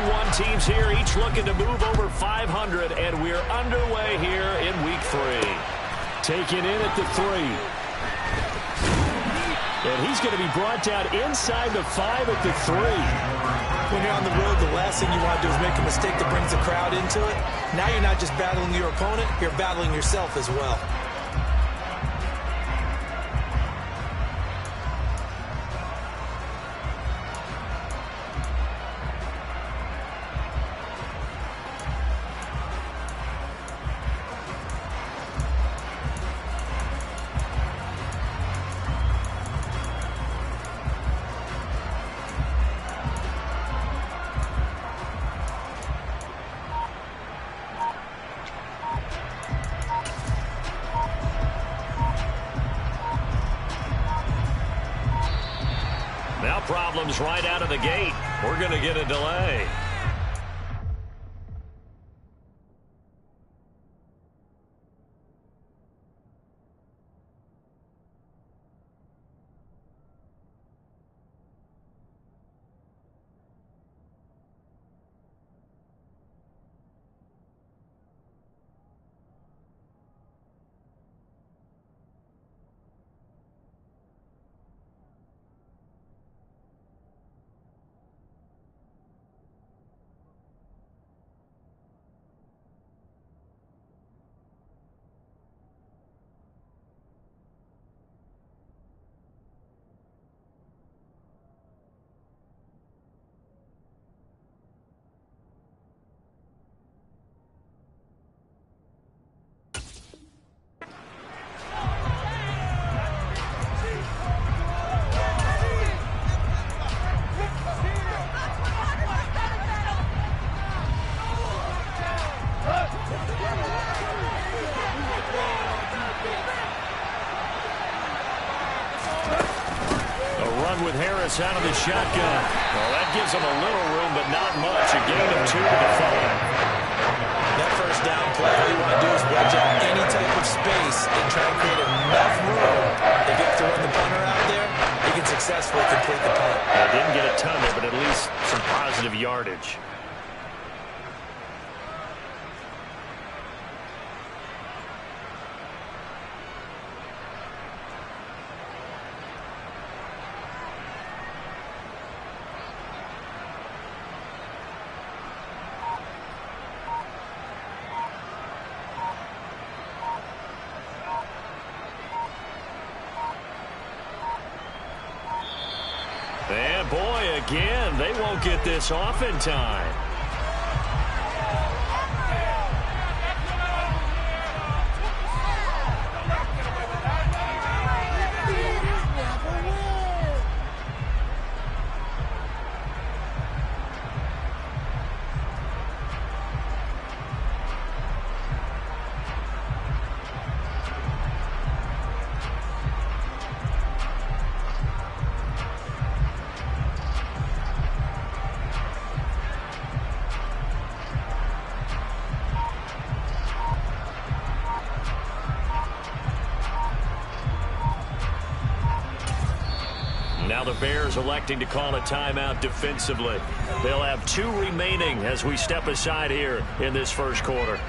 D1 teams here, each looking to move over 500, and we're underway here in Week 3. Taken in at the 3. And he's going to be brought down inside the 5 at the 3. When you're on the road, the last thing you want to do is make a mistake that brings the crowd into it. Now you're not just battling your opponent, you're battling yourself as well. Problems right out of the gate. We're going to get a delay. With Harris out of the shotgun. Well, that gives them a little room, but not much. A gain of 2 to the 5. That first down play, all you want to do is wedge out any type of space and try to create enough room that if you run the punter out there, he can successfully complete the punt. Didn't get a ton there, but at least some positive yardage. And boy, again, they won't get this off in time. Now the Bears electing to call a timeout defensively. They'll have 2 remaining as we step aside here in this first quarter.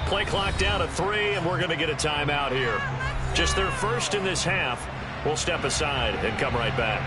Play clock down to 3, and we're going to get a timeout here. Just their first in this half. We'll step aside and come right back.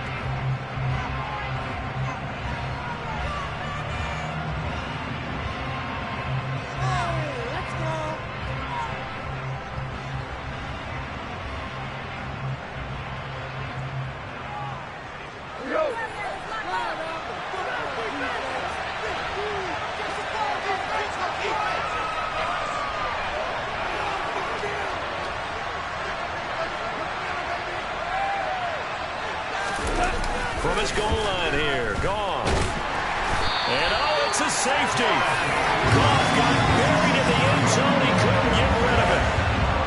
this goal line here. Goff. And, oh, it's a safety. Goff got buried in the end zone. He couldn't get rid of it.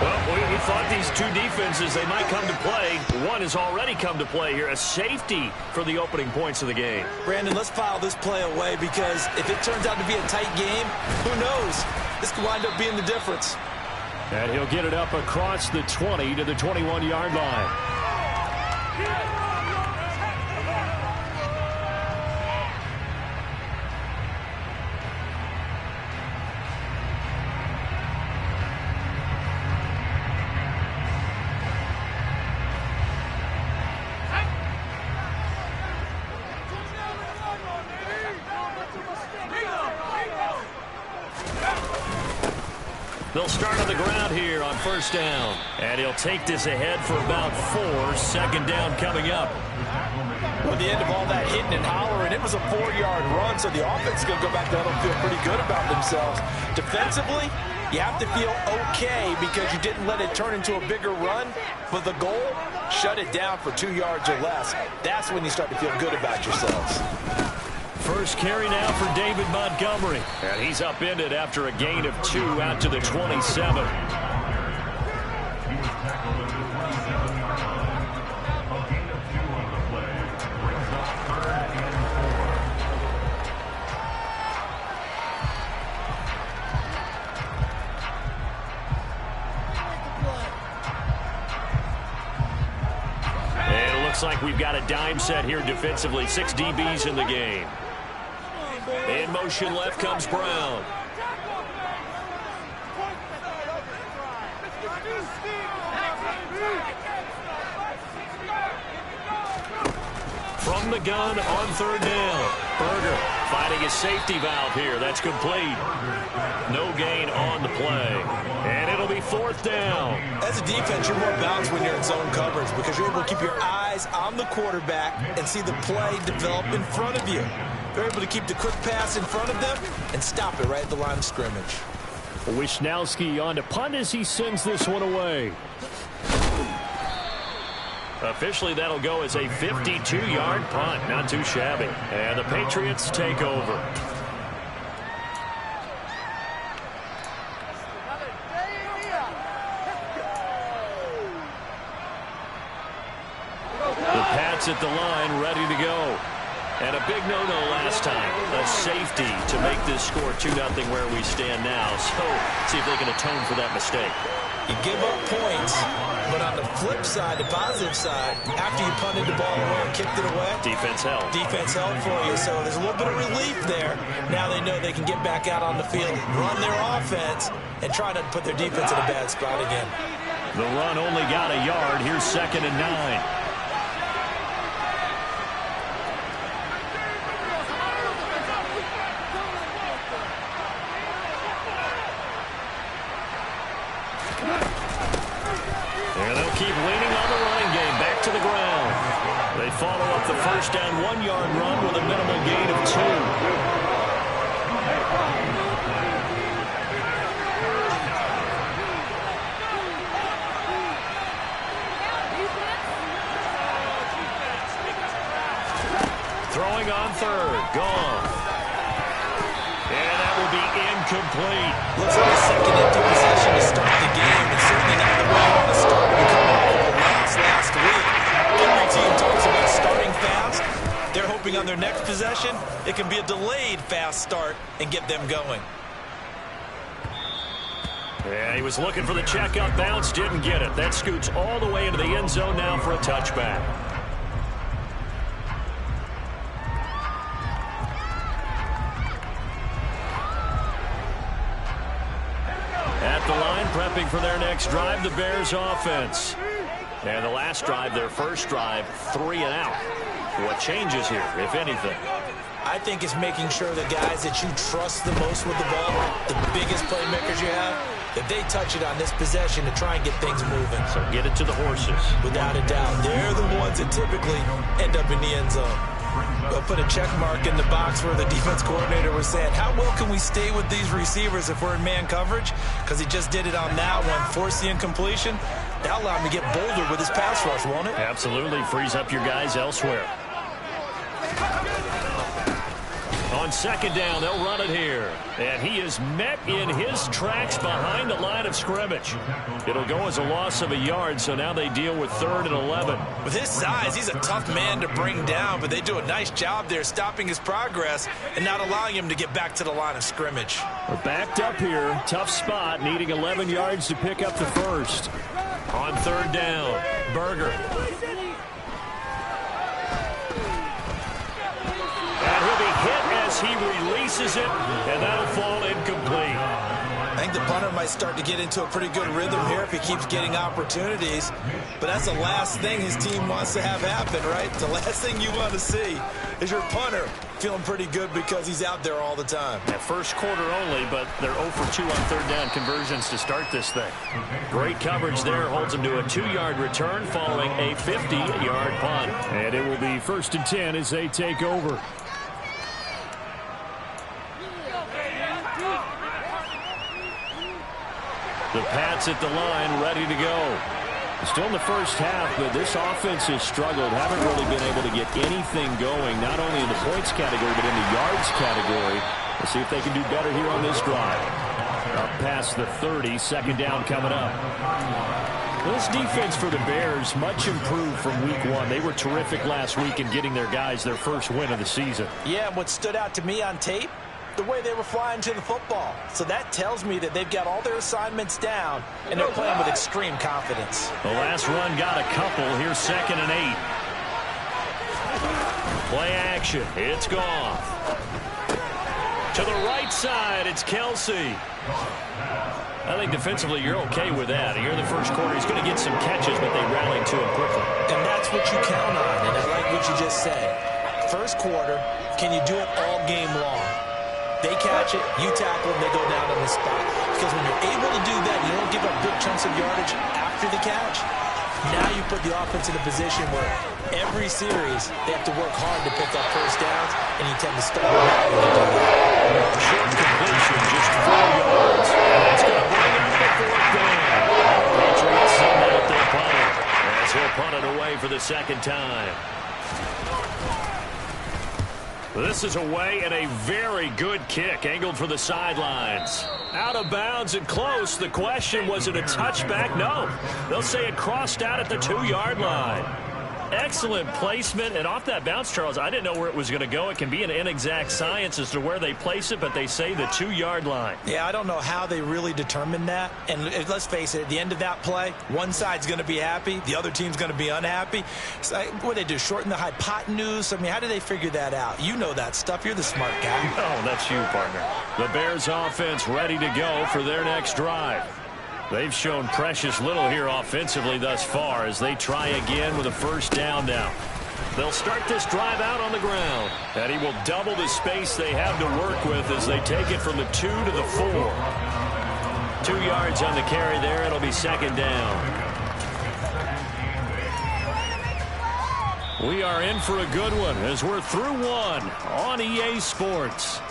Well, we thought these two defenses, they might come to play. One has already come to play here. A safety for the opening points of the game. Brandon, let's file this play away because if it turns out to be a tight game, who knows? This could wind up being the difference. And he'll get it up across the 20 to the 21-yard line. They'll start on the ground here on first down. And he'll take this ahead for about 4. Second down coming up. At the end of all that hitting and hollering, it was a 4-yard run, so the offense is going to go back there and feel pretty good about themselves. Defensively, you have to feel okay because you didn't let it turn into a bigger run. But the goal, shut it down for 2 yards or less. That's when you start to feel good about yourselves. First carry now for David Montgomery. And he's upended after a gain of 2 out to the 27. And it looks like we've got a dime set here defensively. 6 DBs in the game. In motion left comes Brown. From the gun on third down. Berger finding his safety valve here. That's complete. No gain on the play. And it'll be fourth down. As a defense, you're more balanced when you're in zone coverage because you're able to keep your eyes on the quarterback and see the play develop in front of you. They're able to keep the quick pass in front of them and stop it right at the line of scrimmage. Wisnowski on to punt as he sends this one away. Officially, that'll go as a 52-yard punt. Not too shabby. And the Patriots take over. The Pats at the line, ready to go. And a big no-no last time. A safety to make this score 2-0 where we stand now. So, see if they can atone for that mistake. You give up points, but on the flip side, the positive side, after you punted the ball away and kicked it away, defense held. Defense held for you, so there's a little bit of relief there. Now they know they can get back out on the field, run their offense, and try not to put their defense in a bad spot again. The run only got a yard. Here's 2nd and 9. Follow up the first down 1-yard run with a minimal gain of 2. Throwing on third, gone. And that will be incomplete. Looks like a second empty possession to start the game, and certainly not the way you want to start when you come off of a loss last week. Every team talks about starting fast. They're hoping on their next possession it can be a delayed fast start and get them going. Yeah, he was looking for the check-up bounce, didn't get it. That scoots all the way into the end zone now for a touchback. At the line, prepping for their next drive, the Bears offense. And the last drive, their first drive, 3 and out. What changes here, if anything? I think it's making sure the guys that you trust the most with the ball, the biggest playmakers you have, that they touch it on this possession to try and get things moving. So get it to the horses. Without a doubt. They're the ones that typically end up in the end zone. They'll put a check mark in the box where the defense coordinator was saying, how well can we stay with these receivers if we're in man coverage? Because he just did it on that one, forced the incompletion. That'll allow him to get bolder with his pass rush, won't it? Absolutely. Frees up your guys elsewhere. on second down. They'll run it here. And he is met in his tracks behind the line of scrimmage. It'll go as a loss of a yard, so now they deal with 3rd and 11. With his size, he's a tough man to bring down, but they do a nice job there stopping his progress and not allowing him to get back to the line of scrimmage. We're backed up here. Tough spot, needing 11 yards to pick up the first. On 3rd down, Berger. And he'll be hit as he releases it, and that'll fall incomplete. I think the punter might start to get into a pretty good rhythm here if he keeps getting opportunities. But that's the last thing his team wants to have happen, right? The last thing you want to see is your punter feeling pretty good because he's out there all the time. Yeah, first quarter only, but they're 0 for 2 on 3rd down conversions to start this thing. Great coverage there, holds them to a 2-yard return following a 50-yard punt. And it will be 1st and 10 as they take over. The Pats at the line, ready to go. Still in the first half, but this offense has struggled. Haven't really been able to get anything going, not only in the points category, but in the yards category. We'll see if they can do better here on this drive. Up past the 30, second down coming up. This defense for the Bears, much improved from week 1. They were terrific last week in getting their guys their first win of the season. Yeah, what stood out to me on tape, the way they were flying to the football. So that tells me that they've got all their assignments down, and they're playing with extreme confidence. The last run got a couple. Here's 2nd and 8. Play action. It's gone. To the right side, it's Kelsey. I think defensively you're okay with that. Here in the first quarter, he's going to get some catches, but they rallied to him quickly. And that's what you count on, and I like what you just said. First quarter, can you do it all game long? They catch it, you tackle them, they go down on the spot. Because when you're able to do that, you don't give up big chunks of yardage after the catch. Now you put the offense in a position where every series they have to work hard to pick up first downs, and you tend to start when you do that. Short completion, just 4 yards. And that's going to bring up the 4th down. Patriots send out their punter as he'll punt it away for the 2nd time. This is away and a very good kick, angled for the sidelines. Out of bounds and close. The question, was it a touchback? No. They'll say it crossed out at the 2-yard line. Excellent placement, and off that bounce, Charles, I didn't know where it was going to go. It can be an inexact science as to where they place it, but they say the 2-yard line. Yeah, I don't know how they really determined that. And let's face it, at the end of that play, one side's going to be happy, the other team's going to be unhappy. So, what do they do, shorten the hypotenuse? I mean, how do they figure that out? You know that stuff. You're the smart guy. Oh, that's you, partner. The Bears offense ready to go for their next drive. They've shown precious little here offensively thus far as they try again with a first down now. They'll start this drive out on the ground, and he will double the space they have to work with as they take it from the 2 to the 4. 2 yards on the carry there. It'll be 2nd down. We are in for a good one as we're through one on EA Sports.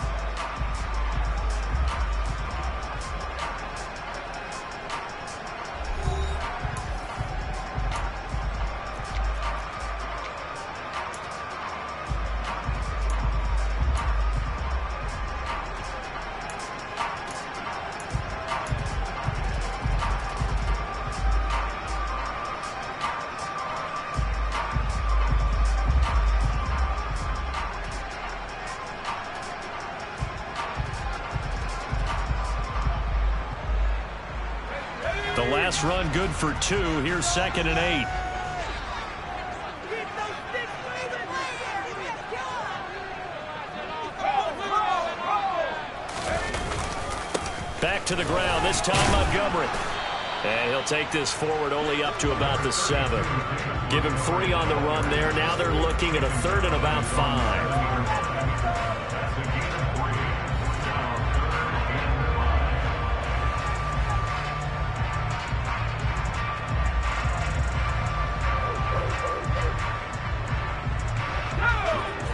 The last run good for 2. Here's 2nd and 8. Back to the ground, this time Montgomery. And he'll take this forward only up to about the 7. Give him 3 on the run there. Now they're looking at a 3rd and about 5.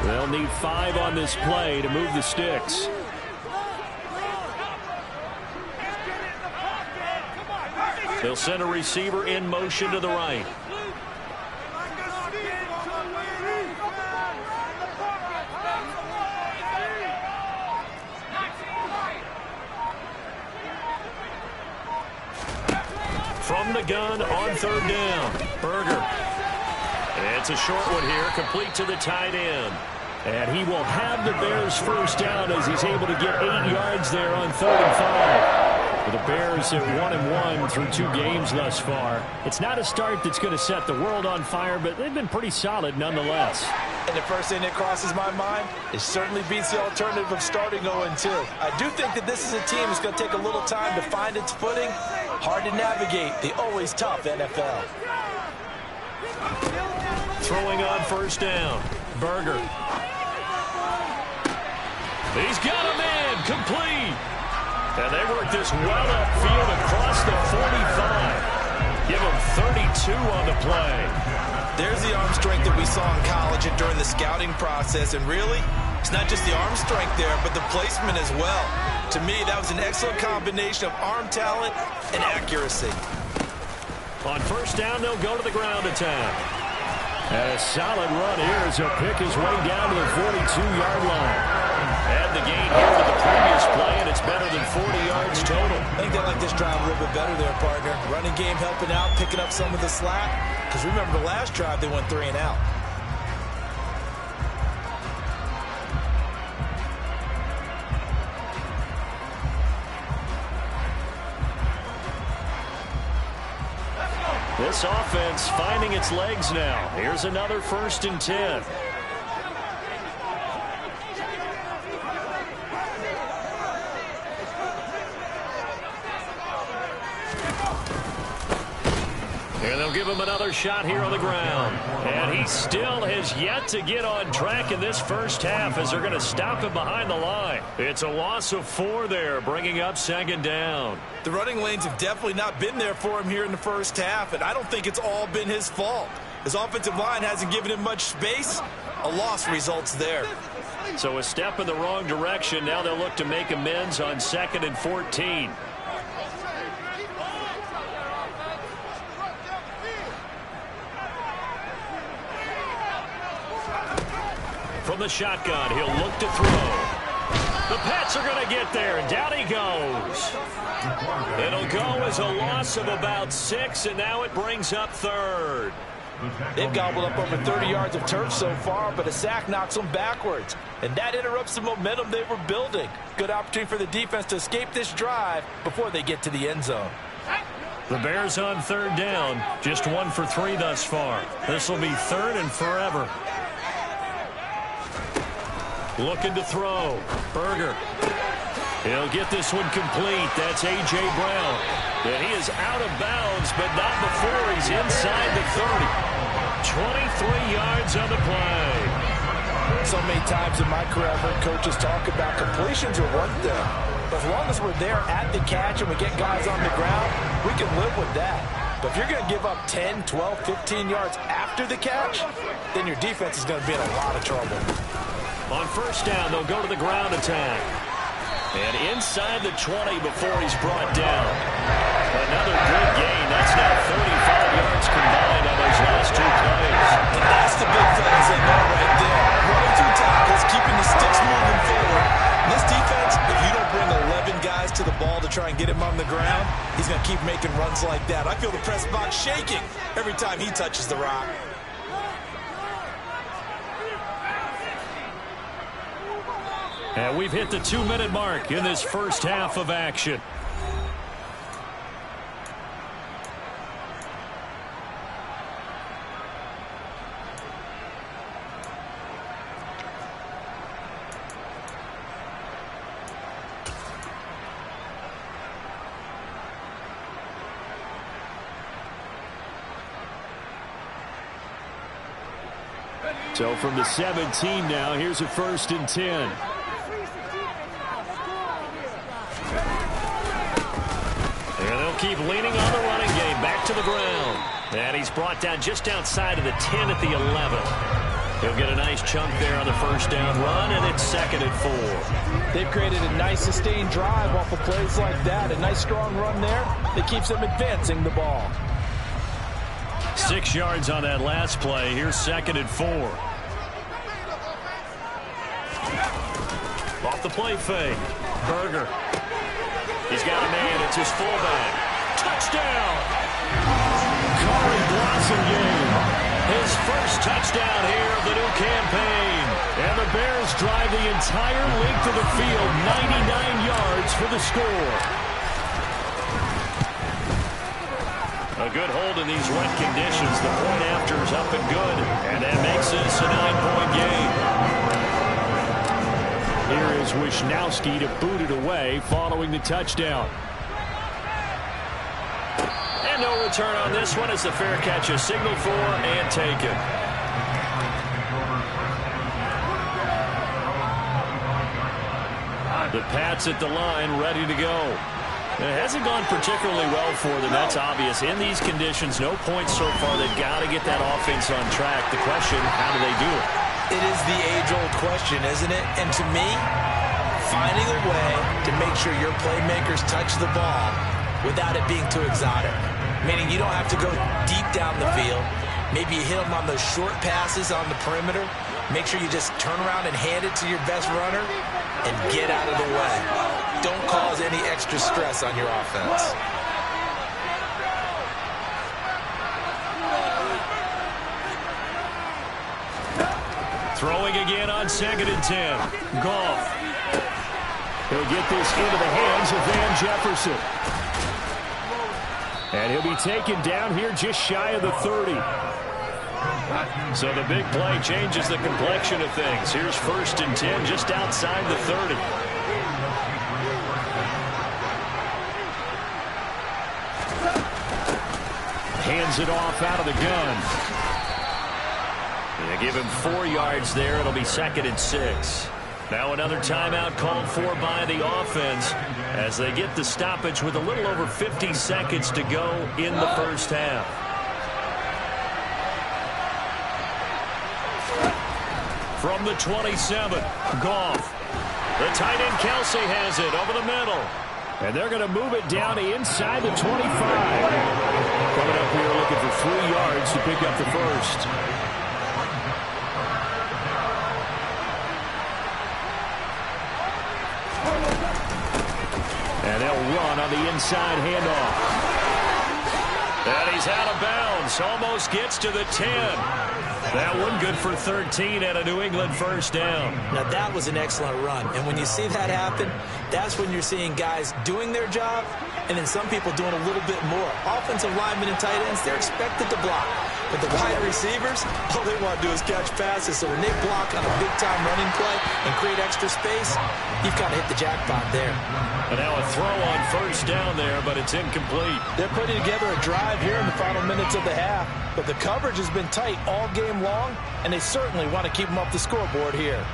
They'll need 5 on this play to move the sticks. They'll send a receiver in motion to the right. the gun on third down. Berger. It's a short one here, complete to the tight end. And he will have the Bears first down as he's able to get 8 yards there on 3rd and 5. The Bears at 1-1 through 2 games thus far. It's not a start that's going to set the world on fire, but they've been pretty solid nonetheless. And the first thing that crosses my mind is certainly beats the alternative of starting 0-2. I do think that this is a team that's going to take a little time to find its footing. Hard to navigate the always tough NFL. Throwing on first down. Berger. He's got a man complete. And they work this well upfield across the 45. Give him 32 on the play. There's the arm strength that we saw in college and during the scouting process. And really, it's not just the arm strength there, but the placement as well. To me, that was an excellent combination of arm talent and accuracy. On first down, they'll go to the ground attack. And a solid run here as he'll pick his way down to the 42-yard line. Add the gain here to the previous play, and it's better than 40 yards total. I think they like this drive a little bit better there, partner. Running game helping out, picking up some of the slack. Because remember the last drive, they went 3 and out. This offense finding its legs now. Here's another 1st and 10. And they'll give him another shot here on the ground. And he still has yet to get on track in this first half as they're going to stop him behind the line. It's a loss of 4 there, bringing up 2nd down. The running lanes have definitely not been there for him here in the first half, and I don't think it's all been his fault. His offensive line hasn't given him much space. A loss results there. So a step in the wrong direction. Now they'll look to make amends on 2nd and 14. From the shotgun, he'll look to throw. The Pats are going to get there, and down he goes. It'll go as a loss of about 6, and now it brings up 3rd. They've gobbled up over 30 yards of turf so far, but a sack knocks them backwards. And that interrupts the momentum they were building. Good opportunity for the defense to escape this drive before they get to the end zone. The Bears on 3rd down, just 1 for 3 thus far. This will be 3rd and forever. Looking to throw. Berger. He'll get this one complete. That's A.J. Brown. And he is out of bounds, but not before he's inside the 30. 23 yards on the play. So many times in my career I've heard coaches talk about completions are one thing. But as long as we're there at the catch and we get guys on the ground, we can live with that. But if you're going to give up 10, 12, 15 yards after the catch, then your defense is going to be in a lot of trouble. On first down, they'll go to the ground attack. And inside the 20 before he's brought down. Another good gain. That's now 35 yards combined on those last 2 plays. And that's the big fellas they know right there. Running through tackles, keeping the sticks moving forward. And this defense, if you don't bring 11 guys to the ball to try and get him on the ground, he's going to keep making runs like that. I feel the press box shaking every time he touches the rock. And we've hit the 2-minute mark in this first half of action. So from the 17 now, here's a 1st and 10. And they'll keep leaning on the running game. Back to the ground. And he's brought down just outside of the 10 at the 11. He'll get a nice chunk there on the first down run, and it's 2nd and 4. They've created a nice sustained drive off of plays like that. A nice strong run there that keeps them advancing the ball. 6 yards on that last play. Here's 2nd and 4. Off the play fake. Berger. He's got a man. It's his fullback. Touchdown! His first touchdown here of the new campaign. And the Bears drive the entire length of the field, 99 yards for the score. A good hold in these wet conditions. The point after is up and good. And that makes this a 9-point game. Here is Wisnowski to boot it away following the touchdown. And no return on this one as the fair catch is signaled for and taken. The Pats at the line ready to go. It hasn't gone particularly well for them. That's obvious. In these conditions, no points so far. They've got to get that offense on track. The question, how do they do it? It is the age-old question, isn't it? And to me, finding a way to make sure your playmakers touch the ball without it being too exotic. Meaning you don't have to go deep down the field. Maybe you hit them on those short passes on the perimeter. Make sure you just turn around and hand it to your best runner and get out of the way. Don't cause any extra stress on your offense. Throwing again on 2nd and 10. Goff. He'll get this into the hands of Van Jefferson. And he'll be taken down here just shy of the 30. So the big play changes the complexion of things. Here's 1st and 10 just outside the 30. Hands it off out of the gun. They give him 4 yards there. It'll be 2nd and 6. Now another timeout called for by the offense as they get the stoppage with a little over 50 seconds to go in the first half. From the 27, Goff. The tight end Kelsey has it over the middle. And they're going to move it down inside the 25. Coming up here looking for 3 yards to pick up the first. And they'll run on the inside handoff. And he's out of bounds. Almost gets to the 10. That one good for 13 and a New England first down. Now that was an excellent run. And when you see that happen, that's when you're seeing guys doing their job and then some people doing a little bit more. Offensive linemen and tight ends, they're expected to block. But the wide receivers, all they want to do is catch passes. So when they block on a big-time running play and create extra space, you've got to hit the jackpot there. And now a throw on first down there, but it's incomplete. They're putting together a drive here in the final minutes of the half. But the coverage has been tight all game long, and they certainly want to keep them off the scoreboard here.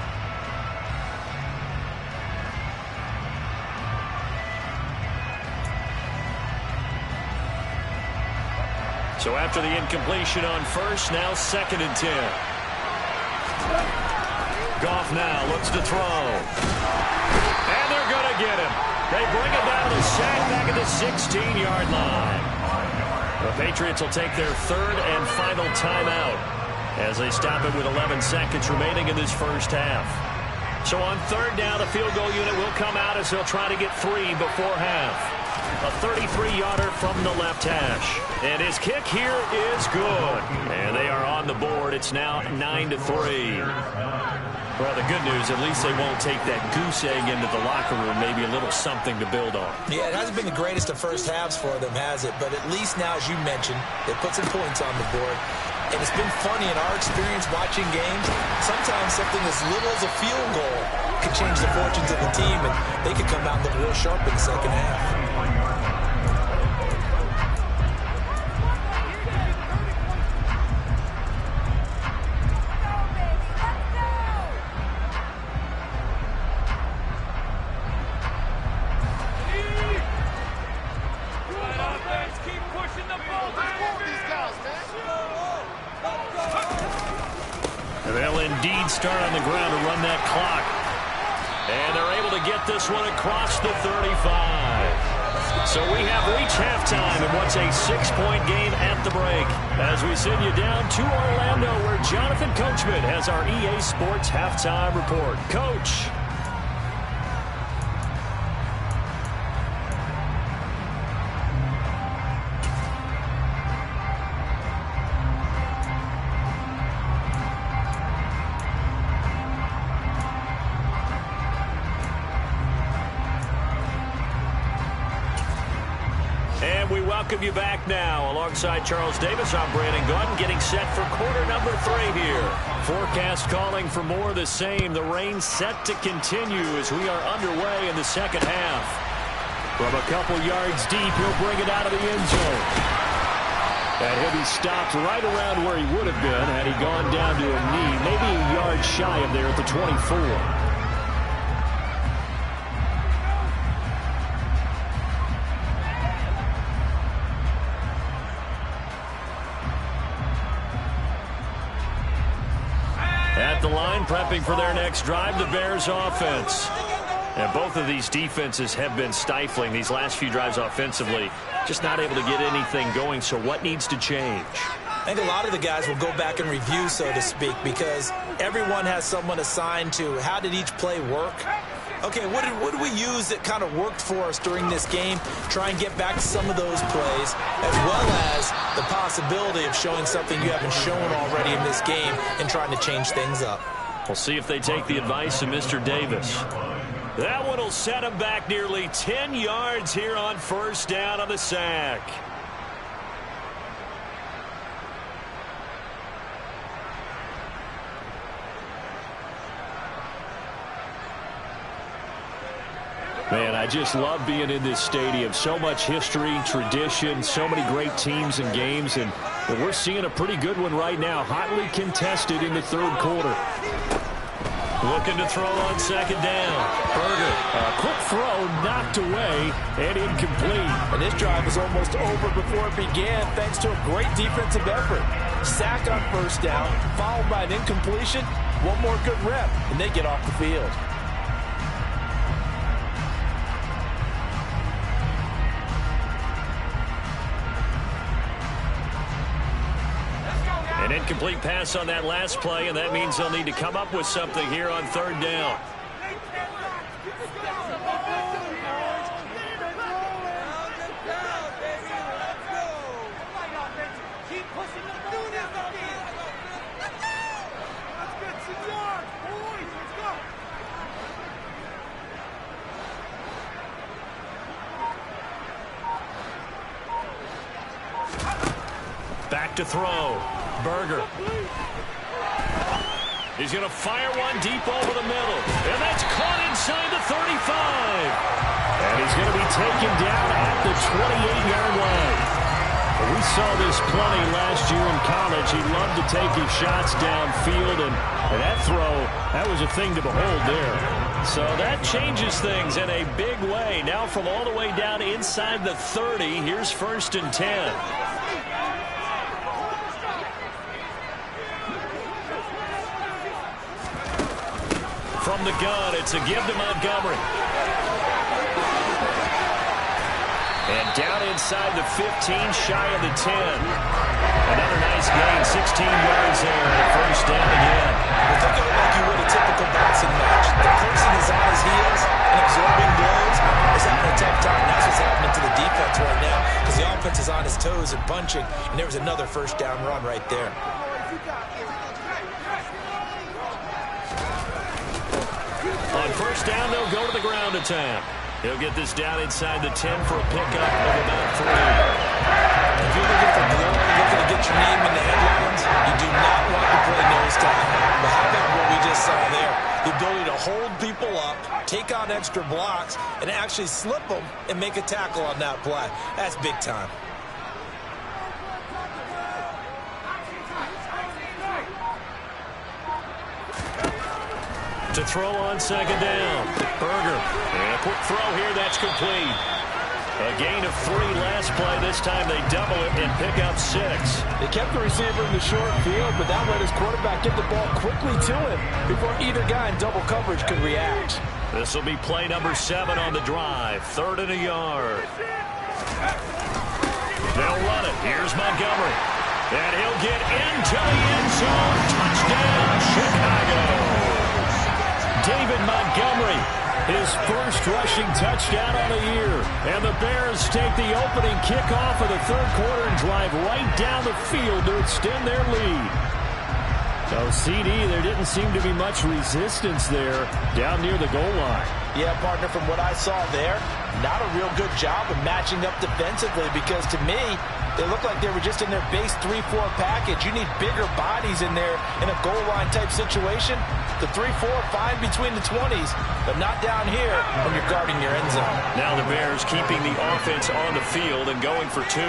So after the incompletion on first, now 2nd and 10. Goff now looks to throw. And they're going to get him. They bring him down to sack back at the 16-yard line. The Patriots will take their 3rd and final timeout as they stop it with 11 seconds remaining in this first half. So on 3rd down, the field goal unit will come out as they'll try to get 3 before half. A 33-yarder from the left hash. And his kick here is good. And they are on the board. It's now 9-3. Well, the good news, at least they won't take that goose egg into the locker room. Maybe a little something to build on. Yeah, it hasn't been the greatest of first halves for them, has it? But at least now, as you mentioned, they put some points on the board. And it's been funny in our experience watching games. Sometimes something as little as a field goal could change the fortunes of the team, and they could come out and look real sharp in the second half. Start on the ground to run that clock. And they're able to get this one across the 35. So we have reached halftime in what's a 6-point game at the break. As we send you down to Orlando, where Jonathan Coachman has our EA Sports halftime report. Coach. welcome you back now. Alongside Charles Davis, I'm Brandon Gordon, getting set for quarter number 3 here. Forecast calling for more of the same. The rain set to continue as we are underway in the second half. From a couple yards deep, he'll bring it out of the end zone. And he'll be stopped right around where he would have been had he gone down to a knee, maybe a yard shy of there at the 24. At the line, prepping for their next drive, the Bears offense. And both of these defenses have been stifling these last few drives offensively. Just not able to get anything going, so what needs to change? I think a lot of the guys will go back and review, so to speak, because everyone has someone assigned to how did each play work. Okay, what did we use that kind of worked for us during this game? Try and get back to some of those plays, as well as the possibility of showing something you haven't shown already in this game and trying to change things up. We'll see if they take the advice of Mr. Davis. That one will set him back nearly 10 yards here on first down on the sack. Man, I just love being in this stadium. So much history, tradition, so many great teams and games, and we're seeing a pretty good one right now, hotly contested in the third quarter. Looking to throw on second down. Berger, a quick throw knocked away and incomplete. And this drive was almost over before it began thanks to a great defensive effort. Sack on first down, followed by an incompletion. One more good rep, and they get off the field. An incomplete pass on that last play, and that means they'll need to come up with something here on third down. Back to throw. Berger. He's going to fire one deep over the middle. And that's caught inside the 35. And he's going to be taken down at the 28-yard line. We saw this plenty last year in college. He loved to take his shots downfield. And that throw, that was a thing to behold there. So that changes things in a big way. Now from all the way down inside the 30, here's first and 10. From the gun, it's a give to Montgomery. And down inside the 15, shy of the 10. Another nice gain, 16 yards there, and a first down again. Well, think of it like you would a typical boxing match. The person is on his heels and absorbing blows. Is having a tough time. That's what's happening to the defense right now because the offense is on his toes and punching, and there was another first down run right there. On first down, they'll go to the ground attack. He'll get this down inside the 10 for a pickup of about 3. If you're looking for glory, looking to get your name in the headlines, you do not want to play nose tackle. But how about what we just saw there? The ability to hold people up, take on extra blocks, and actually slip them and make a tackle on that play. That's big time. To throw on second down. Berger. And a quick throw here. That's complete. A gain of 3 last play. This time they double it and pick up 6. They kept the receiver in the short field, but that let his quarterback get the ball quickly to him before either guy in double coverage could react. This will be play number 7 on the drive. 3rd and a yard. They'll run it. Here's Montgomery. And he'll get into the end zone. Touchdown, Chicago. David Montgomery, his first rushing touchdown on the year. And the Bears take the opening kickoff of the third quarter and drive right down the field to extend their lead. So CD, there didn't seem to be much resistance there down near the goal line. Yeah, partner, from what I saw there, not a real good job of matching up defensively, because to me, they looked like they were just in their base 3-4 package. You need bigger bodies in there in a goal line type situation. The 3-4, fine between the 20s, but not down here when you're guarding your end zone. Now the Bears keeping the offense on the field and going for 2.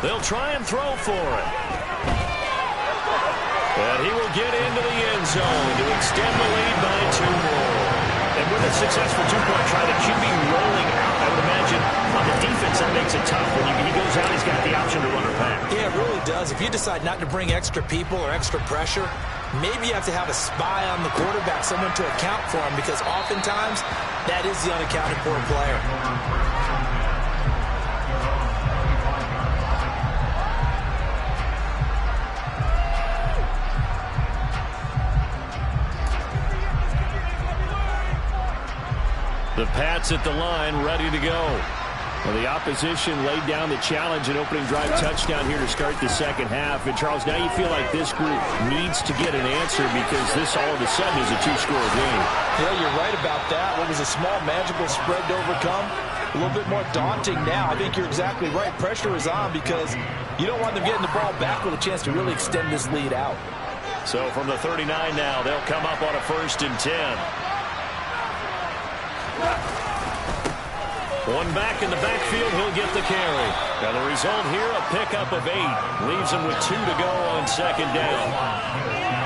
They'll try and throw for it. And he will get into the end zone to extend the lead by 2 more. And with a successful 2-point try, the QB rolling out, I would imagine on the defense that makes it tough. When he goes out, he's got the option to run or pass. Yeah, it really does. If you decide not to bring extra people or extra pressure, maybe you have to have a spy on the quarterback, someone to account for him, because oftentimes that is the unaccounted for player. The Pats at the line, ready to go. Well, the opposition laid down the challenge, an opening drive touchdown here to start the second half. And, Charles, now you feel like this group needs to get an answer, because this all of a sudden is a 2-score game. Yeah, you're right about that. What was a small, magical spread to overcome, a little bit more daunting now. I think you're exactly right. Pressure is on, because you don't want them getting the ball back with a chance to really extend this lead out. So from the 39 now, they'll come up on a 1st and 10. One back in the backfield, he'll get the carry. Now the result here, a pickup of 8. Leaves him with 2 to go on 2nd down.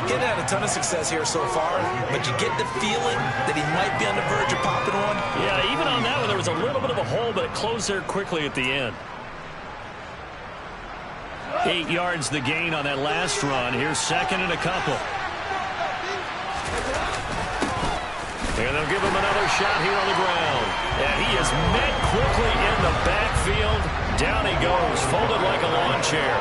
Getting had a ton of success here so far, but you get the feeling that he might be on the verge of popping one. Yeah, even on that one, there was a little bit of a hole, but it closed there quickly at the end. 8 yards the gain on that last run. Here's 2nd and a couple. And they'll give him another shot here on the ground. And he is met quickly in the backfield. Down he goes, folded like a lawn chair.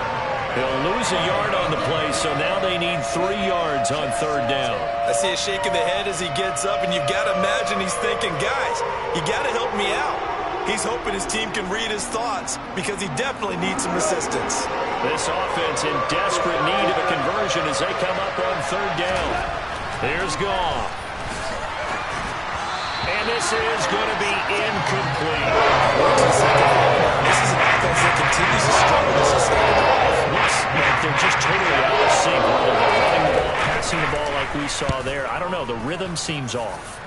He'll lose a yard on the play, so now they need 3 yards on 3rd down. I see a shake of the head as he gets up, and you've got to imagine he's thinking, guys, you got to help me out. He's hoping his team can read his thoughts, because he definitely needs some assistance. This offense in desperate need of a conversion as they come up on 3rd down. Here's Goff. And this is going to be incomplete. This is an offense that continues to struggle to sustain the ball. Looks like they're just totally out of sync. Whether they're running the ball, passing the ball like we saw there. I don't know. The rhythm seems off.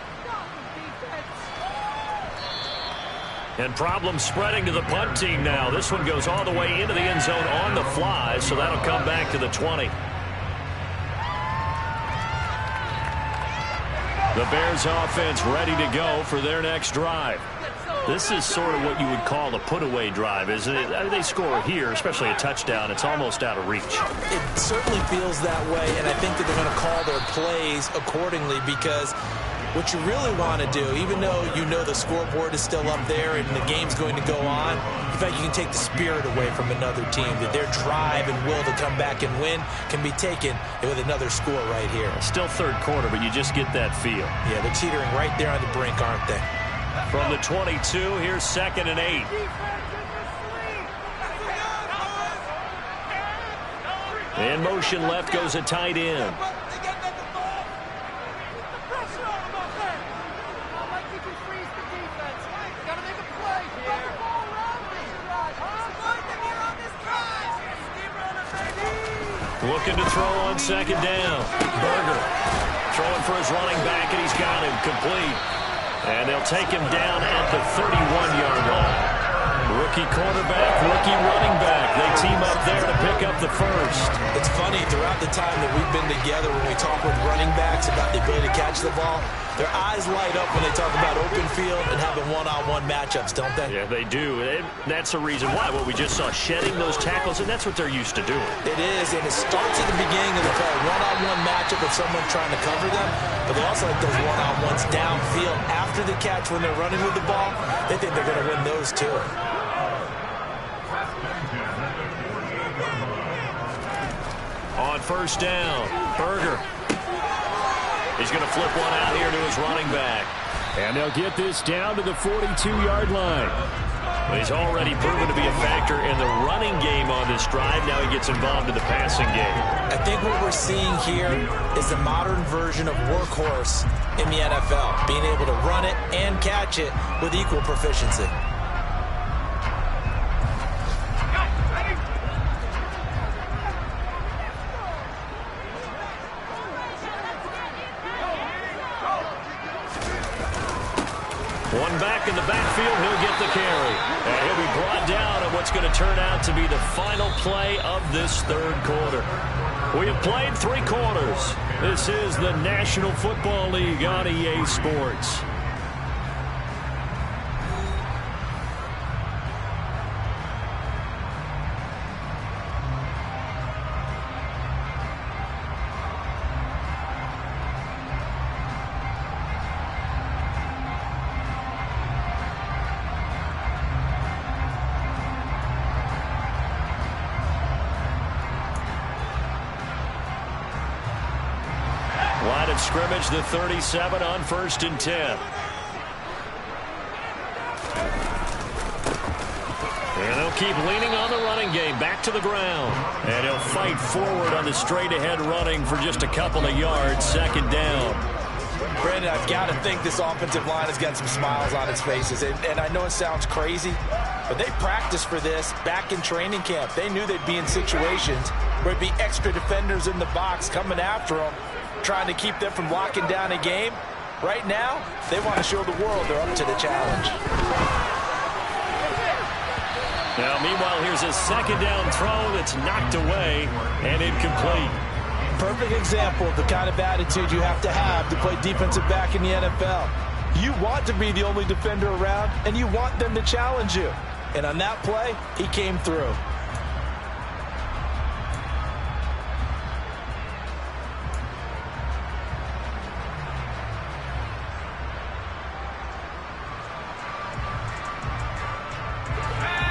And problems spreading to the punt team now. This one goes all the way into the end zone on the fly, so that'll come back to the 20. The Bears offense ready to go for their next drive. This is sort of what you would call a put-away drive, isn't it? I mean, they score here, especially a touchdown. It's almost out of reach. It certainly feels that way, and I think that they're going to call their plays accordingly, because what you really want to do, even though you know the scoreboard is still up there and the game's going to go on, in fact, you can take the spirit away from another team, that their drive and will to come back and win can be taken with another score right here. Still 3rd quarter, but you just get that feel. Yeah, they're teetering right there on the brink, aren't they? From the 22, here's 2nd and 8. In motion left goes a tight end. Looking to throw on 2nd down. Berger throwing for his running back, and he's got him complete. And they'll take him down at the 31-yard line. Rookie quarterback, rookie running back. They team up there to pick up the 1st. It's funny, throughout the time that we've been together, when we talk with running backs about the ability to catch the ball, their eyes light up when they talk about open field and having one-on-one matchups, don't they? Yeah, they do. And that's the reason why. What we just saw, shedding those tackles, and that's what they're used to doing. It is, and it starts at the beginning of the play. One-on-one matchup with someone trying to cover them, but they also like those one-on-ones downfield after the catch when they're running with the ball. They think they're going to win those too. On 1st down, Berger. He's going to flip one out here to his running back. And they'll get this down to the 42-yard line. Well, he's already proven to be a factor in the running game on this drive. Now he gets involved in the passing game. I think what we're seeing here is a modern version of workhorse in the NFL, being able to run it and catch it with equal proficiency. One back in the backfield, he'll get the carry. And he'll be brought down on what's going to turn out to be the final play of this third quarter. We have played 3 quarters. This is the National Football League on EA Sports. Line of scrimmage, the 37 on 1st and 10. And they'll keep leaning on the running game. Back to the ground. And he'll fight forward on the straight-ahead running for just a couple of yards. 2nd down. Brandon, I've got to think this offensive line has got some smiles on its faces. And I know it sounds crazy, but they practiced for this back in training camp. They knew they'd be in situations where it'd be extra defenders in the box coming after them, trying to keep them from locking down a game. Right now, they want to show the world they're up to the challenge. Now, meanwhile, here's a 2nd down throw that's knocked away and incomplete. Perfect example of the kind of attitude you have to play defensive back in the NFL. You want to be the only defender around, and you want them to challenge you. And on that play, he came through.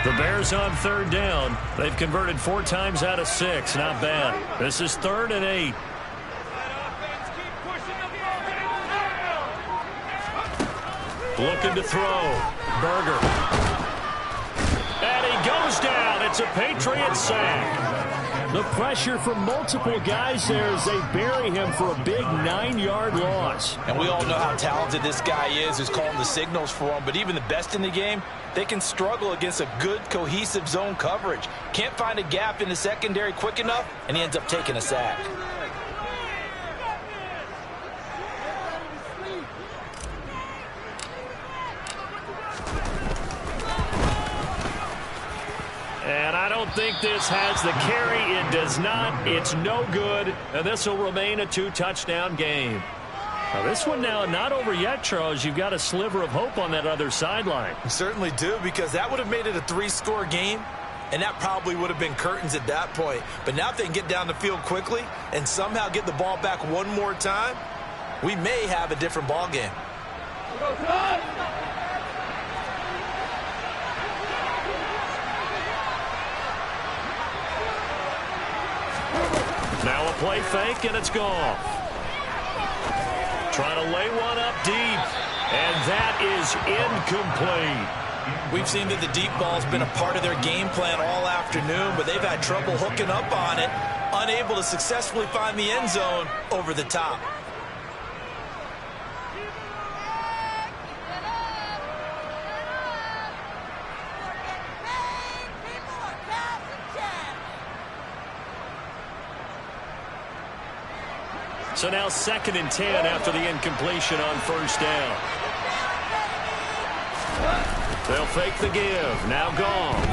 The Bears on 3rd down. They've converted 4 times out of 6. Not bad. This is 3rd and 8. Looking to throw. Berger. And he goes down. It's a Patriot sack. The pressure from multiple guys there as they bury him for a big 9-yard loss. And we all know how talented this guy is who's calling the signals for him. But even the best in the game, they can struggle against a good, cohesive zone coverage. Can't find a gap in the secondary quick enough, and he ends up taking a sack. And I don't think this has the carry. It does not. It's no good. And this will remain a 2-touchdown game. Now, this one now not over yet, Charles. You've got a sliver of hope on that other sideline. You certainly do, because that would have made it a 3-score game, and that probably would have been curtains at that point. But now if they can get down the field quickly and somehow get the ball back one more time, we may have a different ball game. Now a play fake, and it's gone. Trying to lay one up deep, and that is incomplete. We've seen that the deep ball's been a part of their game plan all afternoon, but they've had trouble hooking up on it, unable to successfully find the end zone over the top. So now 2nd and 10 after the incompletion on 1st down. They'll fake the give. Now gone.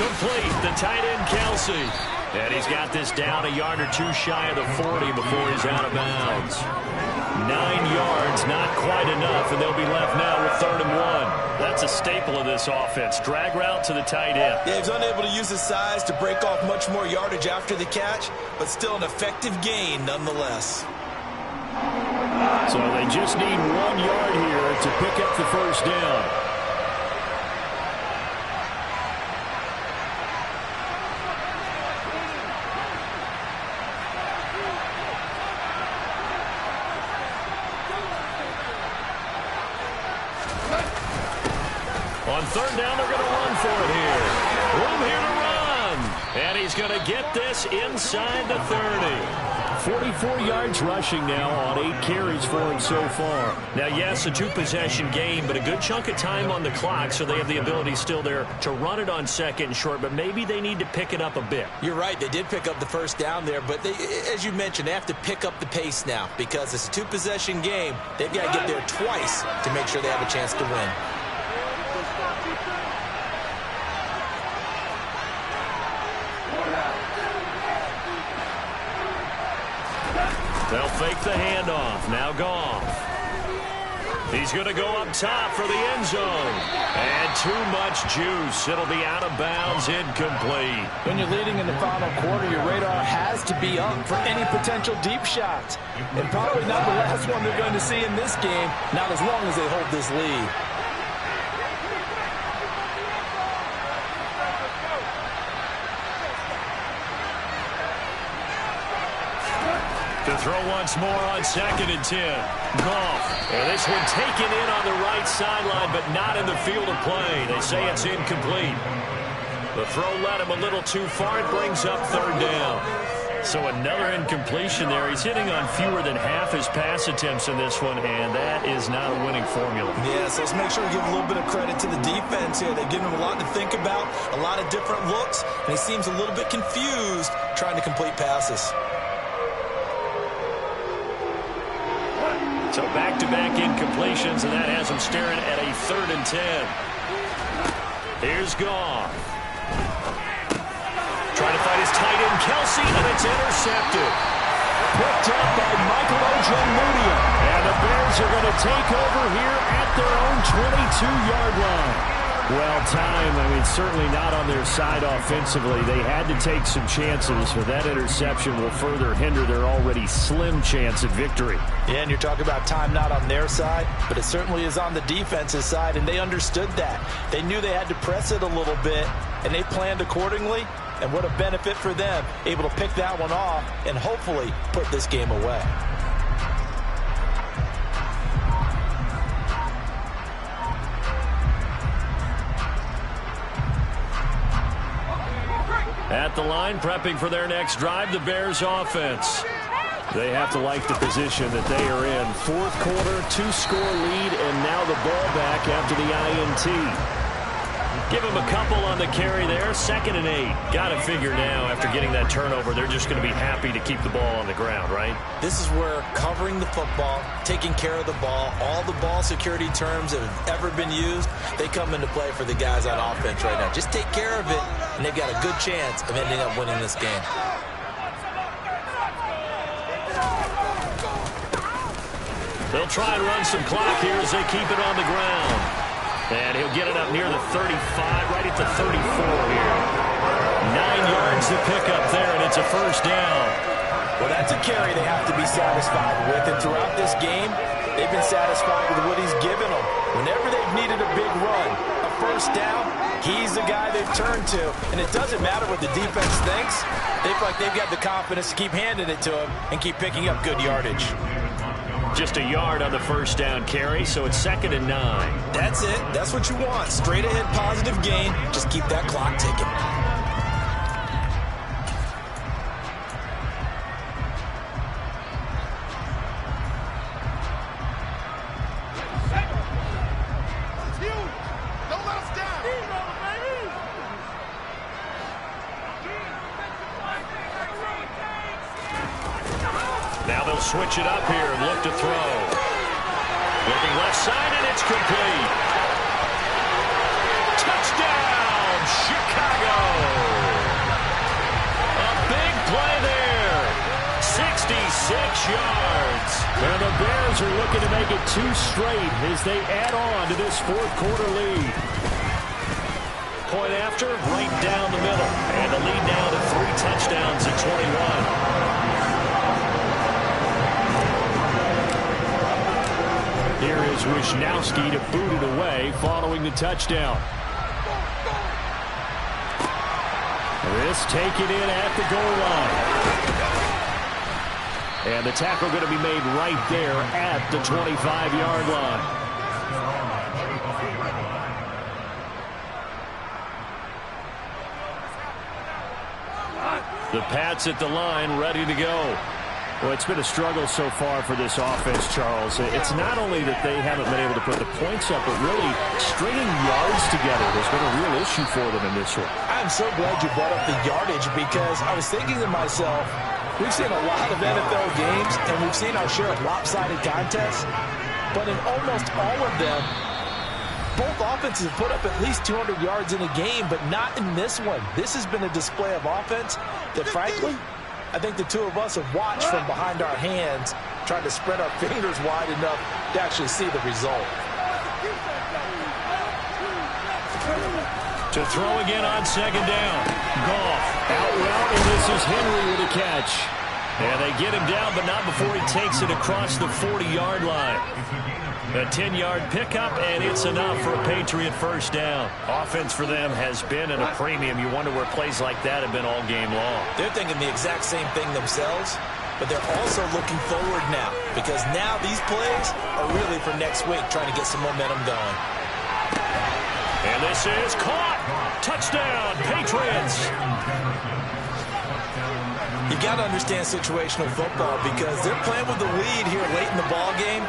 Complete. The tight end, Kelsey. And he's got this down a yard or 2 shy of the 40 before he's out of bounds. 9 yards, not quite enough, and they'll be left now with 3rd and 1. That's a staple of this offense. Drag route to the tight end. Yeah, he's unable to use his size to break off much more yardage after the catch, but still an effective gain nonetheless. So they just need 1 yard here to pick up the 1st down. third down, they're going to run for it here. Room here to run. And he's going to get this inside the 30. 44 yards rushing now on 8 carries for him so far. Now, yes, a 2-possession game, but a good chunk of time on the clock, so they have the ability still there to run it on second and short, but maybe they need to pick it up a bit. You're right. They did pick up the first down there, but they, as you mentioned, they have to pick up the pace now because it's a 2-possession game. They've got to get there twice to make sure they have a chance to win. They'll fake the handoff. Now Goff. He's going to go up top for the end zone. And too much juice. It'll be out of bounds, incomplete. When you're leading in the final quarter, your radar has to be up for any potential deep shots. And probably not the last one they're going to see in this game, not as long as they hold this lead. To throw once more on 2nd and 10. Goff. And this one taken in on the right sideline, but not in the field of play. They say it's incomplete. The throw led him a little too far. It brings up 3rd down. So another incompletion there. He's hitting on fewer than half his pass attempts in this one, and that is not a winning formula. Yeah, so let's make sure we give a little bit of credit to the defense here. They've given him a lot to think about, a lot of different looks, and he seems a little bit confused trying to complete passes. So back-to-back incompletions, and that has him staring at a 3rd and 10. Here's Goff. Trying to find his tight end, Kelsey, and it's intercepted. Picked up by Michael Ojemudia. And the Bears are going to take over here at their own 22-yard line. Well, time, certainly not on their side offensively. They had to take some chances, but that interception will further hinder their already slim chance at victory. Yeah, and you're talking about time not on their side, but it certainly is on the defense's side, and they understood that. They knew they had to press it a little bit, and they planned accordingly, and what a benefit for them, able to pick that one off and hopefully put this game away. At the line, prepping for their next drive, the Bears offense. They have to like the position that they are in. 4th quarter, 2-score lead, and now the ball back after the INT. Give them a couple on the carry there. 2nd and 8. Got to figure now, after getting that turnover, they're just going to be happy to keep the ball on the ground, right? This is where covering the football, taking care of the ball, all the ball security terms that have ever been used, they come into play for the guys on offense right now. Just take care of it, and they've got a good chance of ending up winning this game. They'll try and run some clock here as they keep it on the ground. And he'll get it up near the 35, right at the 34 here. 9 yards to pick up there, and it's a 1st down. Well, that's a carry they have to be satisfied with. And throughout this game, they've been satisfied with what he's given them. Whenever they've needed a big run, a 1st down, he's the guy they've turned to. And it doesn't matter what the defense thinks. They feel like they've got the confidence to keep handing it to him and keep picking up good yardage. Just a yard on the 1st down carry, so it's 2nd and 9. That's it. That's what you want. Straight ahead positive gain. Just keep that clock ticking. Now they'll switch it up here and look to throw. Looking left side, and it's complete. Touchdown, Chicago. A big play there. 66 yards. And the Bears are looking to make it 2 straight as they add on to this 4th quarter lead. Point after, right down the middle. And the lead now to 3 touchdowns at 21. Here is Wisnowski to boot it away following the touchdown. This taken in at the goal line. And the tackle going to be made right there at the 25-yard line. The Pats at the line, ready to go. Well, it's been a struggle so far for this offense, Charles. It's not only that they haven't been able to put the points up, but really stringing yards together has been a real issue for them in this one. I'm so glad you brought up the yardage because I was thinking to myself, we've seen a lot of NFL games, and we've seen our share of lopsided contests, but in almost all of them, both offenses have put up at least 200 yards in a game, but not in this one. This has been a display of offense that, frankly, I think the two of us have watched from behind our hands, trying to spread our fingers wide enough to actually see the result. To throw again on second down. Goff out route, and this is Henry with a catch. And they get him down, but not before he takes it across the 40-yard line. A 10-yard pickup, and it's enough for a Patriot first down. Offense for them has been at a premium. You wonder where plays like that have been all game long. They're thinking the exact same thing themselves, but they're also looking forward now because now these plays are really for next week, trying to get some momentum going. And this is caught. Touchdown, Patriots. You got to understand situational football because they're playing with the lead here late in the ball game.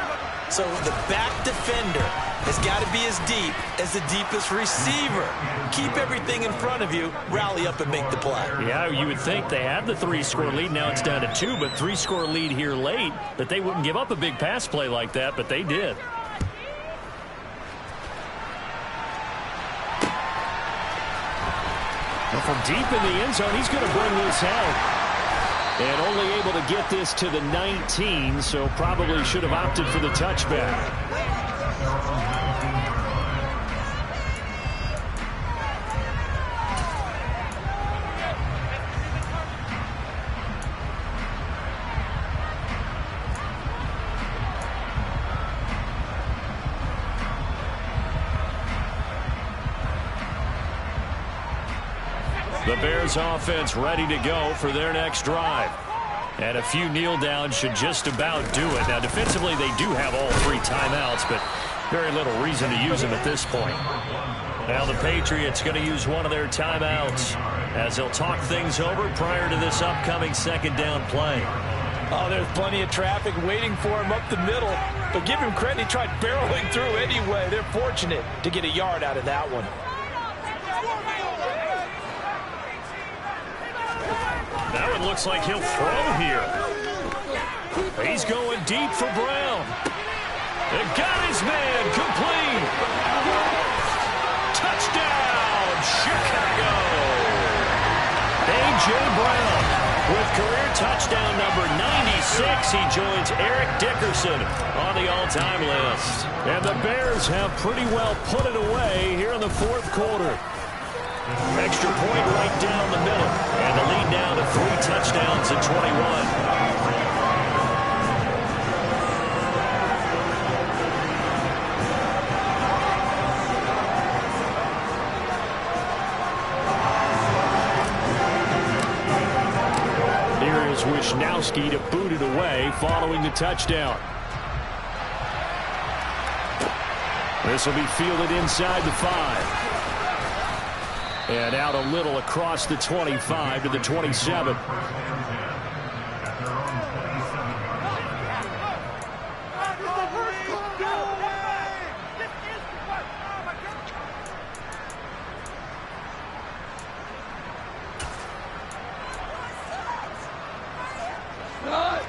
So the back defender has got to be as deep as the deepest receiver. Keep everything in front of you, rally up and make the play. Yeah, you would think they had the 3-score lead. Now it's down to 2, but 3-score lead here late. That they wouldn't give up a big pass play like that, but they did. Well, from deep in the end zone, he's going to bring this out. And only able to get this to the 19, so probably should have opted for the touchback. The Bears offense ready to go for their next drive. And a few kneel downs should just about do it. Now, defensively, they do have all 3 timeouts, but very little reason to use them at this point. Now the Patriots going to use one of their timeouts as they'll talk things over prior to this upcoming second down play. Oh, there's plenty of traffic waiting for him up the middle, but give him credit, he tried barreling through anyway. They're fortunate to get a yard out of that one. That one looks like he'll throw here. He's going deep for Brown. And got his man complete. Touchdown, Chicago. A.J. Brown with career touchdown number 96. He joins Eric Dickerson on the all-time list. And the Bears have pretty well put it away here in the fourth quarter. Extra point right down the middle. And the lead down to 3 touchdowns at 21. Wishnowski to boot it away following the touchdown. This will be fielded inside the 5. And out a little across the 25 to the 27.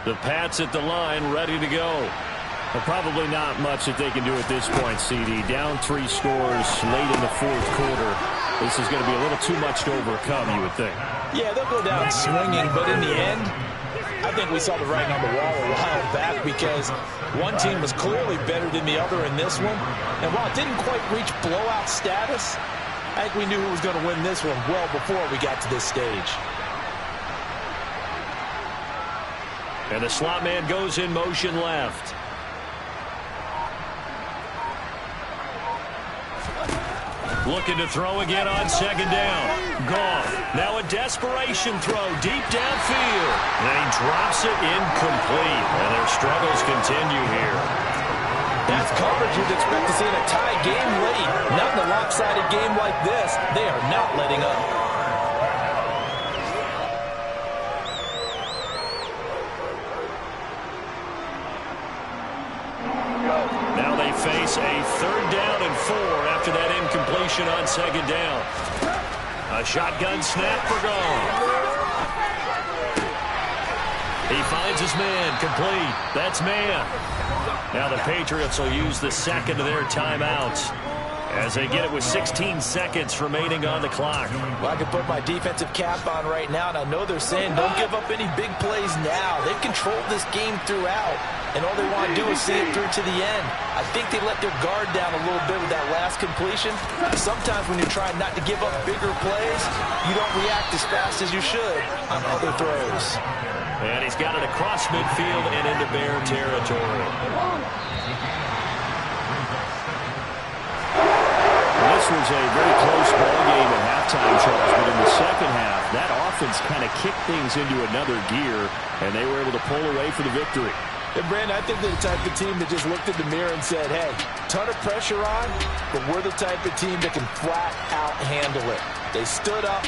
The Pats at the line, ready to go. Well, probably not much that they can do at this point, CD. Down 3 scores late in the fourth quarter. This is going to be a little too much to overcome, you would think. Yeah, they'll go down swinging, but in the end, I think we saw the writing on the wall a while back because one team was clearly better than the other in this one. And while it didn't quite reach blowout status, I think we knew who was going to win this one well before we got to this stage. And the slot man goes in motion left. Looking to throw again on second down. Goff. Now a desperation throw deep downfield. And he drops it incomplete. And their struggles continue here. That's coverage you'd expect to see in a tie game late. Not in a lopsided game like this. They are not letting up. formation on second down. A shotgun snap for Goff. He finds his man, complete. That's man. Now the Patriots will use the second of their timeouts as they get it with 16 seconds remaining on the clock. Well, I can put my defensive cap on right now, and I know they're saying don't give up any big plays now. They've controlled this game throughout, and all they want to do is see it through to the end. I think they let their guard down a little bit with that last completion. Sometimes when you're trying not to give up bigger plays, you don't react as fast as you should on other throws. And he's got it across midfield and into Bear territory. This was a very close ball game at halftime, Charles, but in the second half, that offense kind of kicked things into another gear, and they were able to pull away for the victory. And Brandon, I think they're the type of team that just looked in the mirror and said, hey, ton of pressure on, but we're the type of team that can flat out handle it. They stood up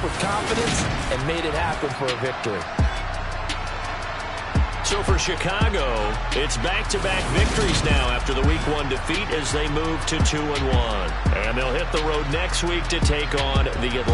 with confidence, and made it happen for a victory. So for Chicago, it's back-to-back victories now after the Week 1 defeat as they move to 2-1. And they'll hit the road next week to take on the Atlanta